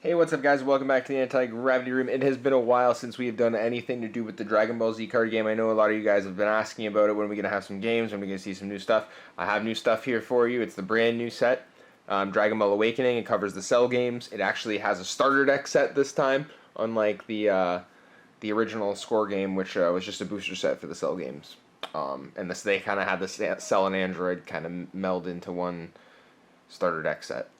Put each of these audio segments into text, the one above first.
Hey, what's up, guys? Welcome back to the Anti-Gravity Room. It has been a while since we have done anything to do with the Dragon Ball Z card game. I know a lot of you guys have been asking about it. When are we going to have some games? When are we going to see some new stuff? I have new stuff here for you. It's the brand new set, Dragon Ball Awakening. It covers the Cell games. It actually has a starter deck set this time, unlike the original Score game, which was just a booster set for the Cell games. And they kind of had the Cell and Android kind of meld into one starter deck set.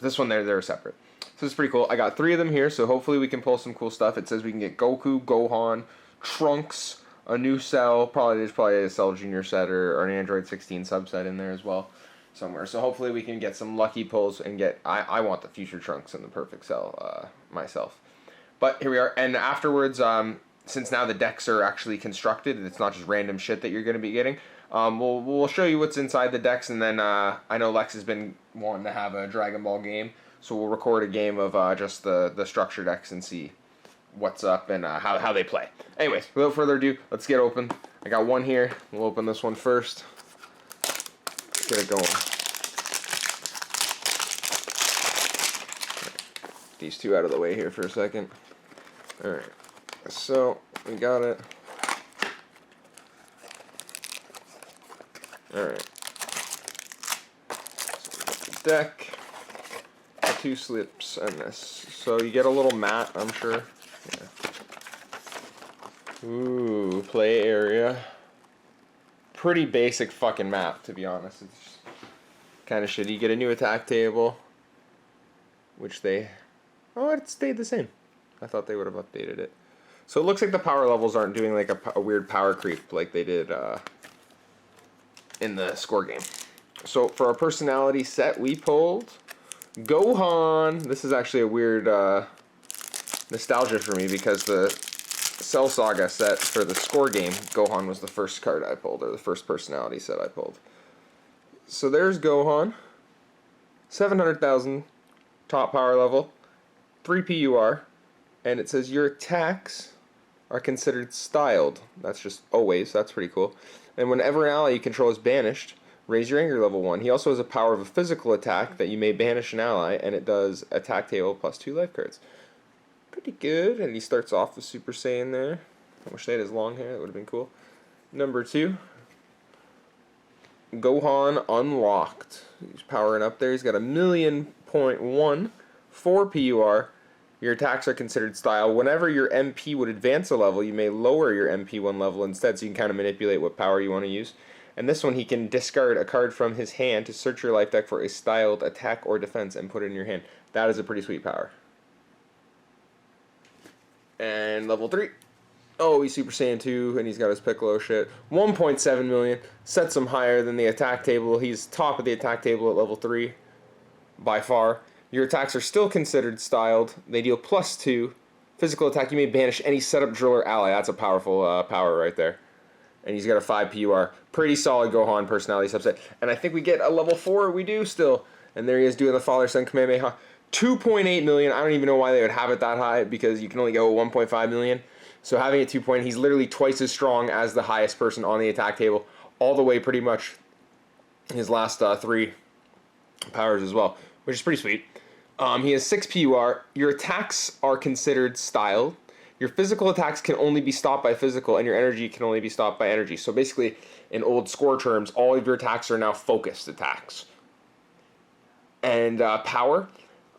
This one, they're separate. So it's pretty cool. I got 3 of them here, so hopefully we can pull some cool stuff. It says we can get Goku, Gohan, Trunks, a new Cell. There's probably a Cell Junior set or an Android 16 subset in there as well somewhere. So hopefully we can get some lucky pulls and get... I want the future Trunks and the perfect Cell myself. But here we are. And afterwards, since now the decks are actually constructed, it's not just random shit that you're going to be getting, we'll show you what's inside the decks. And then I know Lex has been wanting to have a Dragon Ball game. So we'll record a game of just the structure decks and see what's up and how they play. Anyways, without further ado, let's get open. I got one here. We'll open this one first. Let's get it going. These two out of the way here for a second. Alright, so we got it. Alright. So the deck. 2 slips and this. So you get a little mat, I'm sure. Yeah. Ooh, play area. Pretty basic fucking map, to be honest. It's kind of shitty. You get a new attack table, which they... Oh, it stayed the same. I thought they would have updated it. So it looks like the power levels aren't doing like a weird power creep like they did in the Score game. So for our personality set, we pulled... Gohan. This is actually a weird nostalgia for me because the Cell Saga set for the Score game, Gohan was the first card I pulled, or the first personality set I pulled. So there's Gohan. 700,000 top power level, 3 PUR, and it says your attacks are considered styled. That's just always, that's pretty cool. And whenever an ally you control is banished, raise your anger level 1. He also has a power of a physical attack that you may banish an ally, and it does attack table plus 2 life cards. Pretty good, and he starts off with Super Saiyan there. I wish they had his long hair, that would have been cool. Number 2, Gohan Unlocked. He's powering up there. He's got 1,000,000.1, 4 PUR. Your attacks are considered style. Whenever your MP would advance a level, you may lower your MP 1 level instead, so you can kind of manipulate what power you want to use. And this one, he can discard a card from his hand to search your life deck for a styled attack or defense and put it in your hand. That is a pretty sweet power. And level 3. Oh, he's Super Saiyan 2, and he's got his Piccolo shit. 1.7 million. Sets him higher than the attack table. He's top of the attack table at level 3, by far. Your attacks are still considered styled. They deal plus 2. Physical attack, you may banish any setup driller ally. That's a powerful power right there. And he's got a 5 PUR. Pretty solid Gohan personality subset. And I think we get a level 4. We do still. And there he is doing the Father-Son Kamehameha. 2.8 million. I don't even know why they would have it that high, because you can only go 1.5 million. So having it 2 point, he's literally twice as strong as the highest person on the attack table. All the way pretty much his last 3 powers as well, which is pretty sweet. He has 6 PUR. Your attacks are considered styled. Your physical attacks can only be stopped by physical, and your energy can only be stopped by energy. So basically, in old Score terms, all of your attacks are now focused attacks. And power.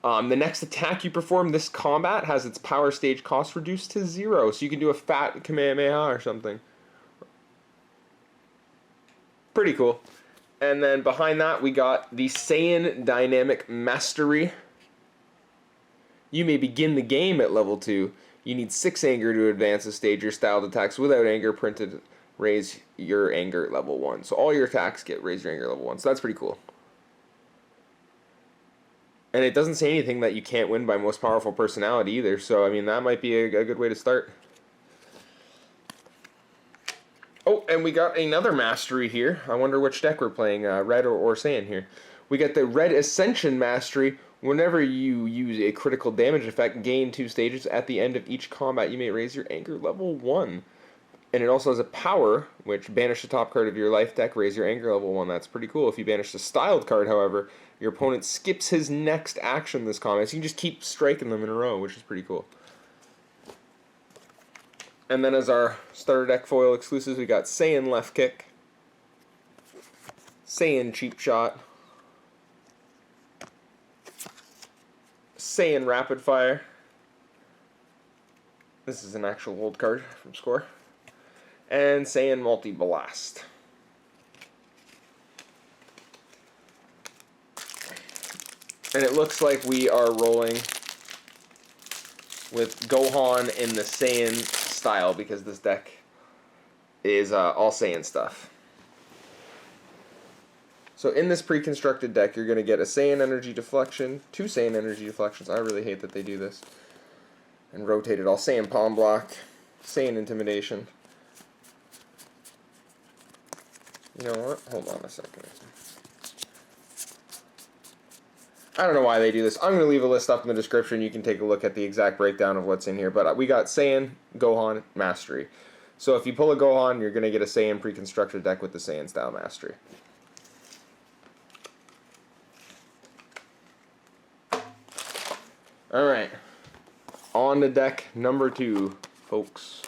The next attack you perform this combat has its power stage cost reduced to 0. So you can do a fat Kamehameha or something. Pretty cool. And then behind that, we got the Saiyan Dynamic Mastery. You may begin the game at level 2. You need 6 anger to advance a stage. Your styled attacks without anger printed raise your anger level 1. So all your attacks get raise your anger level 1. So that's pretty cool. And it doesn't say anything that you can't win by most powerful personality either. So, I mean, that might be a good way to start. Oh, and we got another Mastery here. I wonder which deck we're playing, Red or Saiyan here. We got the Red Ascension Mastery. Whenever you use a critical damage effect, gain 2 stages. At the end of each combat, you may raise your anger level 1. And it also has a power, which banish the top card of your life deck, raise your anger level 1. That's pretty cool. If you banish the styled card, however, Your opponent skips his next action this combat. So you can just keep striking them in a row, which is pretty cool. And then as our starter deck foil exclusives, we got Saiyan Left Kick, Saiyan Cheap Shot, Saiyan Rapid Fire. This is an actual old card from Score. And Saiyan Multi Blast. And it looks like we are rolling with Gohan in the Saiyan style because this deck is all Saiyan stuff. So in this pre-constructed deck, you're going to get a Saiyan Energy Deflection, 2 Saiyan Energy Deflections. I really hate that they do this. And rotate it all. Saiyan Palm Block, Saiyan Intimidation. You know what? Hold on a second. I don't know why they do this. I'm going to leave a list up in the description. You can take a look at the exact breakdown of what's in here. But we got Saiyan, Gohan, Mastery. So if you pull a Gohan, you're going to get a Saiyan pre-constructed deck with the Saiyan style Mastery. Alright. On to deck number 2, folks.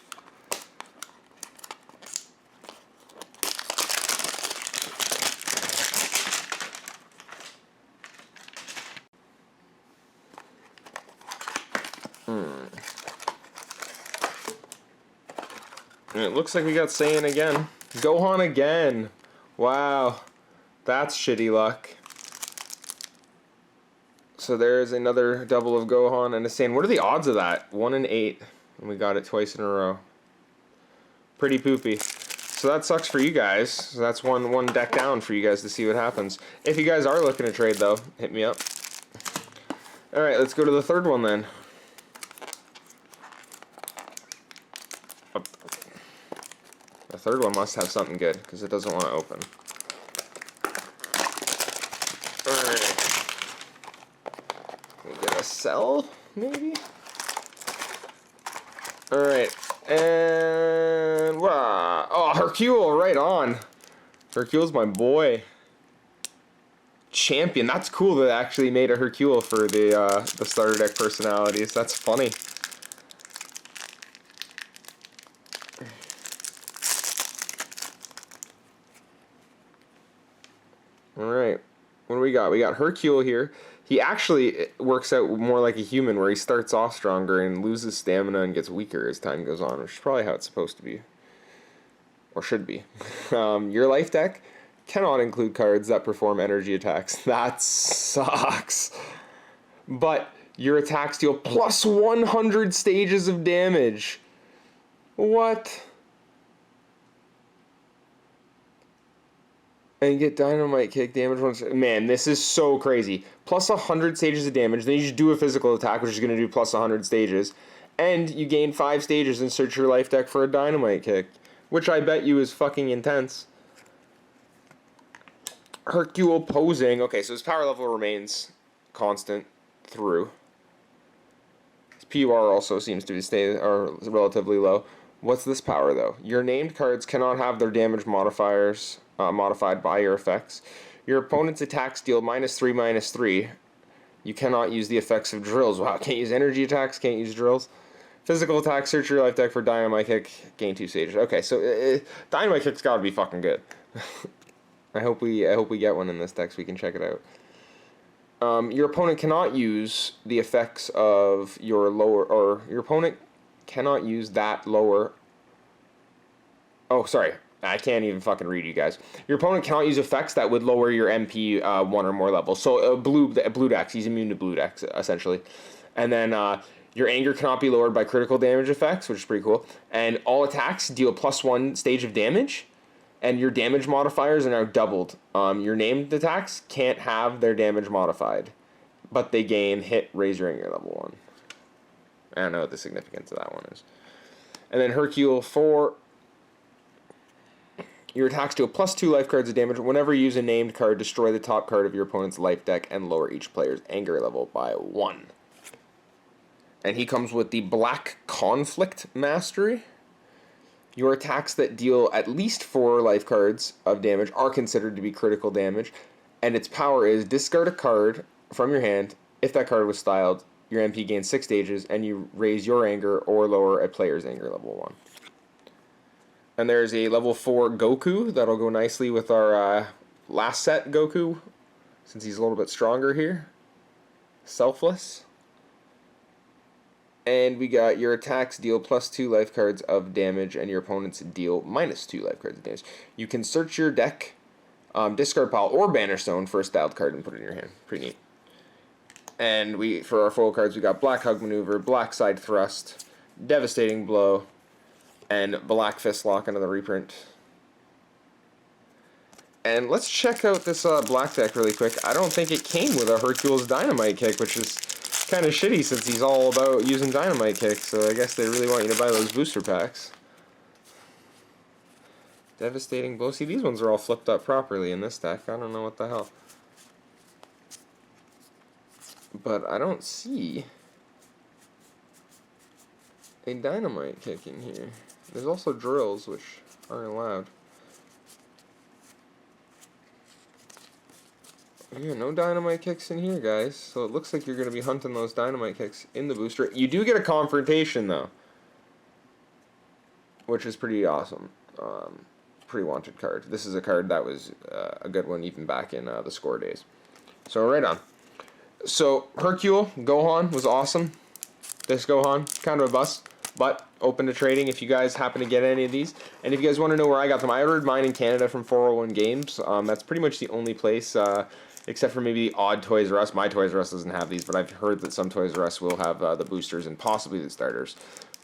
And it looks like we got Saiyan again. Gohan again. Wow. That's shitty luck. So there's another double of Gohan and a Saiyan. What are the odds of that? 1 in 8. And we got it twice in a row. Pretty poopy. So that sucks for you guys. So that's one deck down for you guys to see what happens. If you guys are looking to trade, though, hit me up. Alright, let's go to the third one then. The third one must have something good, because it doesn't want to open. Alright. We get a Cell, maybe? Alright. And... wow. Oh, Hercule, right on. Hercule's my boy. Champion. That's cool that they actually made a Hercule for the starter deck personalities. That's funny. Alright, what do we got? We got Hercule here. He actually works out more like a human, where he starts off stronger and loses stamina and gets weaker as time goes on, which is probably how it's supposed to be. Or should be. Your life deck cannot include cards that perform energy attacks. That sucks. But your attacks deal plus 100 stages of damage. What? And get Dynamite Kick damage once. Man, this is so crazy. Plus 100 stages of damage. Then you just do a physical attack, which is going to do plus 100 stages. And you gain 5 stages and search your life deck for a Dynamite Kick. Which I bet you is fucking intense. Hercule posing. Okay, so his power level remains constant through. His PUR also seems to stay relatively low. What's this power, though? Your named cards cannot have their damage modifiers modified by your effects. Your opponent's attacks deal -3/-3. You cannot use the effects of drills. Wow, can't use energy attacks, can't use drills. Physical attack, search your life deck for Dynamite Kick, gain 2 stages. Okay, so Dynamite Kick's gotta be fucking good. I hope we get one in this deck so we can check it out. Your opponent cannot use the effects of your lower, or your opponent cannot use that lower. Oh, sorry. I can't even fucking read you guys. Your opponent cannot use effects that would lower your MP 1 or more levels. So blue decks, he's immune to blue decks, essentially. And then your anger cannot be lowered by critical damage effects, which is pretty cool. And all attacks deal +1 stage of damage. And your damage modifiers are now doubled. Your named attacks can't have their damage modified. But they gain hit, raise your anger level 1. I don't know what the significance of that one is. And then Hercule 4. Your attacks deal +2 life cards of damage. Whenever you use a named card, destroy the top card of your opponent's life deck and lower each player's anger level by 1. And he comes with the Black Conflict Mastery. Your attacks that deal at least 4 life cards of damage are considered to be critical damage. And its power is discard a card from your hand. If that card was styled, your MP gains 6 stages, and you raise your anger or lower a player's anger level 1. And there's a level 4 Goku that'll go nicely with our last set Goku, since he's a little bit stronger here. Selfless. And we got your attacks deal +2 life cards of damage, and your opponents deal -2 life cards of damage. You can search your deck, discard pile, or banner stone for a styled card and put it in your hand. Pretty neat. And for our foil cards, we got Black Hug Maneuver, Black Side Thrust, Devastating Blow, and Black Fist Lock, another reprint. And let's check out this black deck really quick. I don't think it came with a Hercule's Dynamite Kick, which is kind of shitty since he's all about using Dynamite Kick, so I guess they really want you to buy those booster packs. Devastating Blow. See, these ones are all flipped up properly in this deck. I don't know what the hell. But I don't see a Dynamite Kick in here. There's also drills, which aren't allowed. Yeah, no Dynamite Kicks in here, guys. So it looks like you're going to be hunting those Dynamite Kicks in the booster. You do get a Confrontation, though, which is pretty awesome. Pretty wanted card. This is a card that was a good one even back in the Score days. So right on. So Hercule, Gohan was awesome. This Gohan, kind of a bust, but open to trading if you guys happen to get any of these. And if you guys want to know where I got them, I ordered mine in Canada from 401 Games. That's pretty much the only place, except for maybe odd Toys R Us. My Toys R Us doesn't have these, but I've heard that some Toys R Us will have the boosters and possibly the starters.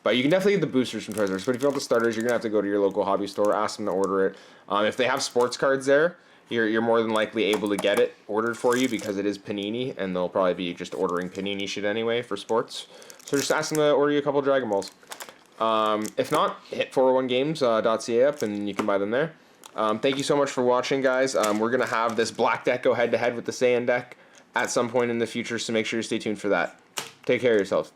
But you can definitely get the boosters from Toys R Us. But if you want the starters, you're going to have to go to your local hobby store, ask them to order it. If they have sports cards there, you're more than likely able to get it ordered for you because it is Panini, and they'll probably be just ordering Panini shit anyway for sports. So just ask them to order you a couple of Dragon Balls. If not, hit 401games.ca up and you can buy them there. Thank you so much for watching, guys. We're going to have this black deck go head-to-head with the Saiyan deck at some point in the future, so make sure you stay tuned for that. Take care of yourselves.